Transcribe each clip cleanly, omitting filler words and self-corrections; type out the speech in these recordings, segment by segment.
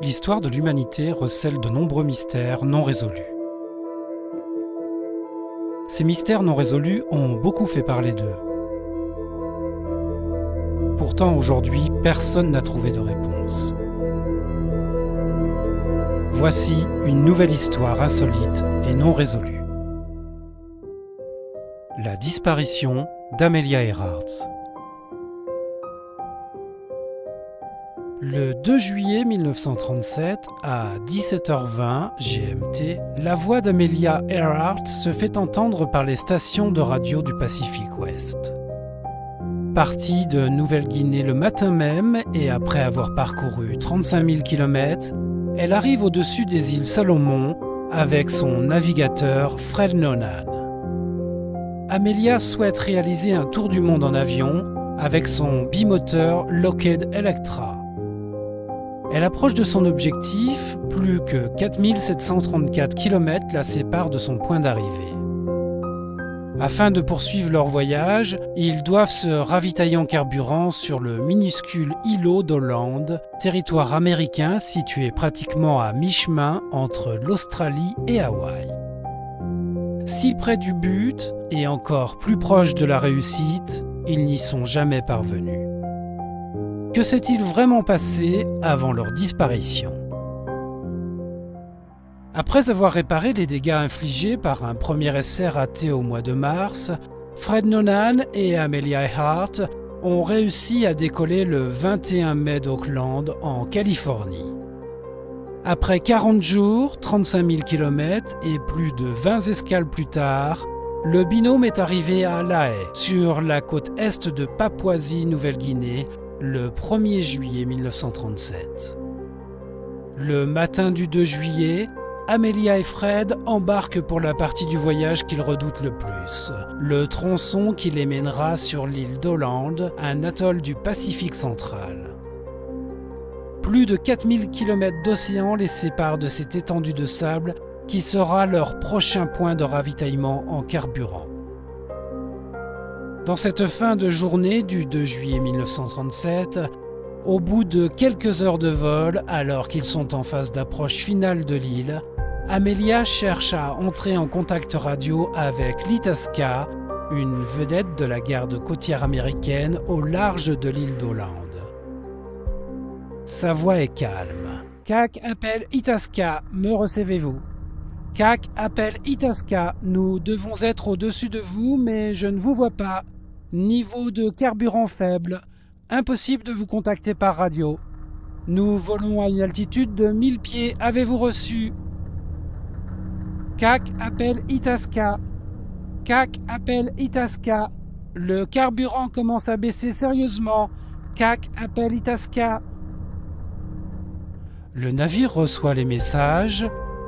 L'histoire de l'humanité recèle de nombreux mystères non résolus. Ces mystères non résolus ont beaucoup fait parler d'eux. Pourtant, aujourd'hui, personne n'a trouvé de réponse. Voici une nouvelle histoire insolite et non résolue. La disparition d'Amelia Earhart. Le 2 juillet 1937, à 17h20 GMT, la voix d'Amelia Earhart se fait entendre par les stations de radio du Pacifique Ouest. Partie de Nouvelle-Guinée le matin même et après avoir parcouru 35 000 km, elle arrive au-dessus des îles Salomon avec son navigateur Fred Noonan. Amelia souhaite réaliser un tour du monde en avion avec son bimoteur Lockheed Electra. Elle approche de son objectif, plus que 4734 km la séparent de son point d'arrivée. Afin de poursuivre leur voyage, ils doivent se ravitailler en carburant sur le minuscule îlot d'Hollande, territoire américain situé pratiquement à mi-chemin entre l'Australie et Hawaï. Si près du but et encore plus proche de la réussite, ils n'y sont jamais parvenus. Que s'est-il vraiment passé avant leur disparition ? Après avoir réparé les dégâts infligés par un premier essai raté au mois de mars, Fred Noonan et Amelia Earhart ont réussi à décoller le 21 mai d'Auckland, en Californie. Après 40 jours, 35 000 km et plus de 20 escales plus tard, le binôme est arrivé à Lae, sur la côte est de Papouasie-Nouvelle-Guinée, le 1er juillet 1937. Le matin du 2 juillet, Amelia et Fred embarquent pour la partie du voyage qu'ils redoutent le plus, le tronçon qui les mènera sur l'île d'Hollande, un atoll du Pacifique central. Plus de 4000 km d'océan les séparent de cette étendue de sable qui sera leur prochain point de ravitaillement en carburant. Dans cette fin de journée du 2 juillet 1937, au bout de quelques heures de vol, alors qu'ils sont en phase d'approche finale de l'île, Amelia cherche à entrer en contact radio avec l'Itasca, une vedette de la garde côtière américaine au large de l'île d'Hollande. Sa voix est calme. « CAC appelle Itasca, me recevez-vous ? CAC appelle Itasca, nous devons être au-dessus de vous, mais je ne vous vois pas. Niveau de carburant faible, impossible de vous contacter par radio. Nous volons à une altitude de 1000 pieds, avez-vous reçu ? CAC appelle Itasca. CAC appelle Itasca. Le carburant commence à baisser sérieusement. CAC appelle Itasca. » Le navire reçoit les messages.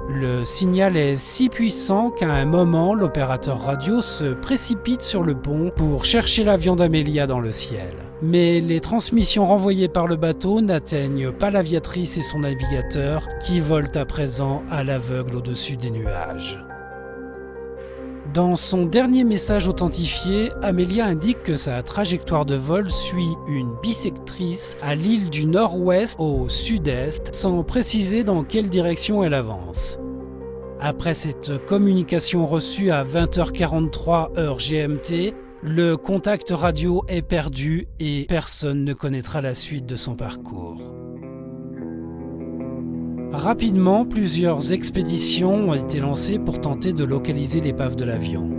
Le signal est si puissant qu'à un moment, l'opérateur radio se précipite sur le pont pour chercher l'avion d'Amelia dans le ciel. Mais les transmissions renvoyées par le bateau n'atteignent pas l'aviatrice et son navigateur qui volent à présent à l'aveugle au-dessus des nuages. Dans son dernier message authentifié, Amelia indique que sa trajectoire de vol suit une bissectrice à l'île du Nord-Ouest au sud-est, sans préciser dans quelle direction elle avance. Après cette communication reçue à 20h43 heure GMT, le contact radio est perdu et personne ne connaîtra la suite de son parcours. Rapidement, plusieurs expéditions ont été lancées pour tenter de localiser l'épave de l'avion.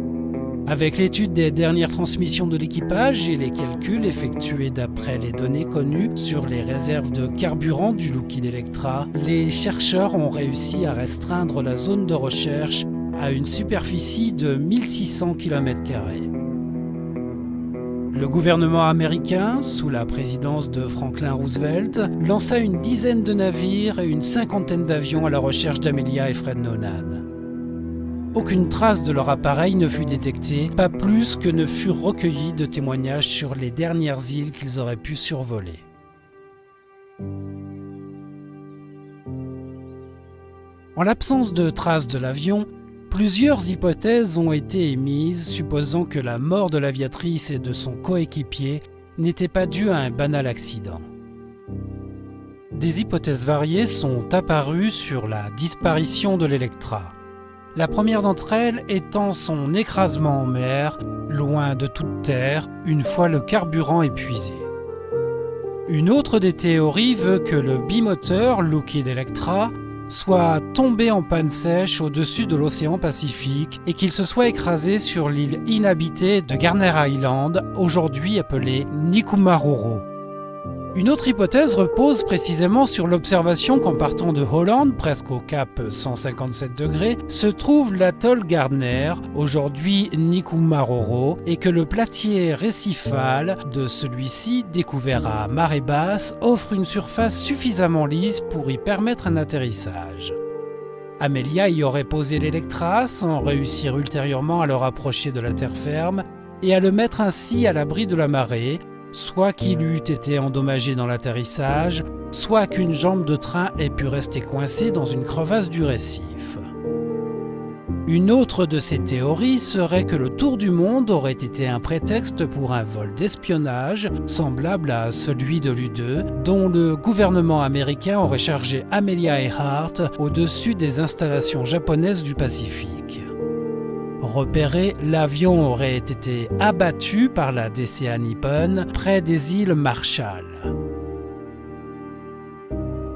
Avec l'étude des dernières transmissions de l'équipage et les calculs effectués d'après les données connues sur les réserves de carburant du Lockheed Electra, les chercheurs ont réussi à restreindre la zone de recherche à une superficie de 1600 km². Le gouvernement américain, sous la présidence de Franklin Roosevelt, lança une dizaine de navires et une cinquantaine d'avions à la recherche d'Amelia et Fred Noonan. Aucune trace de leur appareil ne fut détectée, pas plus que ne furent recueillis de témoignages sur les dernières îles qu'ils auraient pu survoler. En l'absence de traces de l'avion, plusieurs hypothèses ont été émises, supposant que la mort de l'aviatrice et de son coéquipier n'était pas due à un banal accident. des hypothèses variées sont apparues sur la disparition de l'Electra. La première d'entre elles étant son écrasement en mer, loin de toute terre, une fois le carburant épuisé. Une autre des théories veut que le bimoteur Lockheed Electra soit tombé en panne sèche au-dessus de l'océan Pacifique et qu'il se soit écrasé sur l'île inhabitée de Garner Island, aujourd'hui appelée Nikumaroro. Une autre hypothèse repose précisément sur l'observation qu'en partant de Hollande, presque au cap 157 degrés, se trouve l'atoll Gardner, aujourd'hui Nikumaroro, et que le platier récifal de celui-ci, découvert à marée basse, offre une surface suffisamment lisse pour y permettre un atterrissage. Amelia y aurait posé l'Electra sans réussir ultérieurement à le rapprocher de la terre ferme et à le mettre ainsi à l'abri de la marée, soit qu'il eût été endommagé dans l'atterrissage, soit qu'une jambe de train ait pu rester coincée dans une crevasse du récif. Une autre de ces théories serait que le tour du monde aurait été un prétexte pour un vol d'espionnage, semblable à celui de l'U-2, dont le gouvernement américain aurait chargé Amelia Earhart au-dessus des installations japonaises du Pacifique. Repéré, l'avion aurait été abattu par la DCA Nippon près des îles Marshall.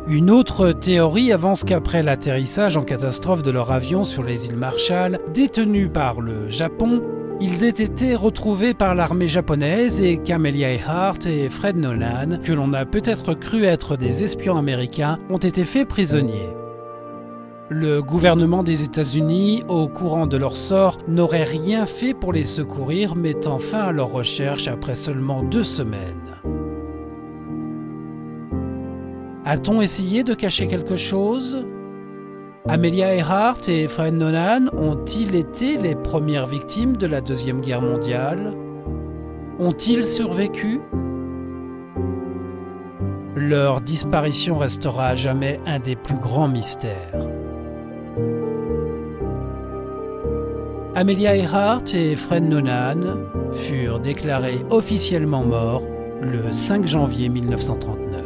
Une autre théorie avance qu'après l'atterrissage en catastrophe de leur avion sur les îles Marshall, détenus par le Japon, ils aient été retrouvés par l'armée japonaise et qu'Amelia Earhart et Fred Nolan, que l'on a peut-être cru être des espions américains, ont été faits prisonniers. Le gouvernement des États-Unis, au courant de leur sort, n'aurait rien fait pour les secourir, mettant fin à leurs recherches après seulement 2 semaines. A-t-on essayé de cacher quelque chose ? Amelia Earhart et Fred Nolan ont-ils été les premières victimes de la Deuxième Guerre mondiale ? Ont-ils survécu ? Leur disparition restera à jamais un des plus grands mystères. Amelia Earhart et Fred Nolan furent déclarés officiellement morts le 5 janvier 1939.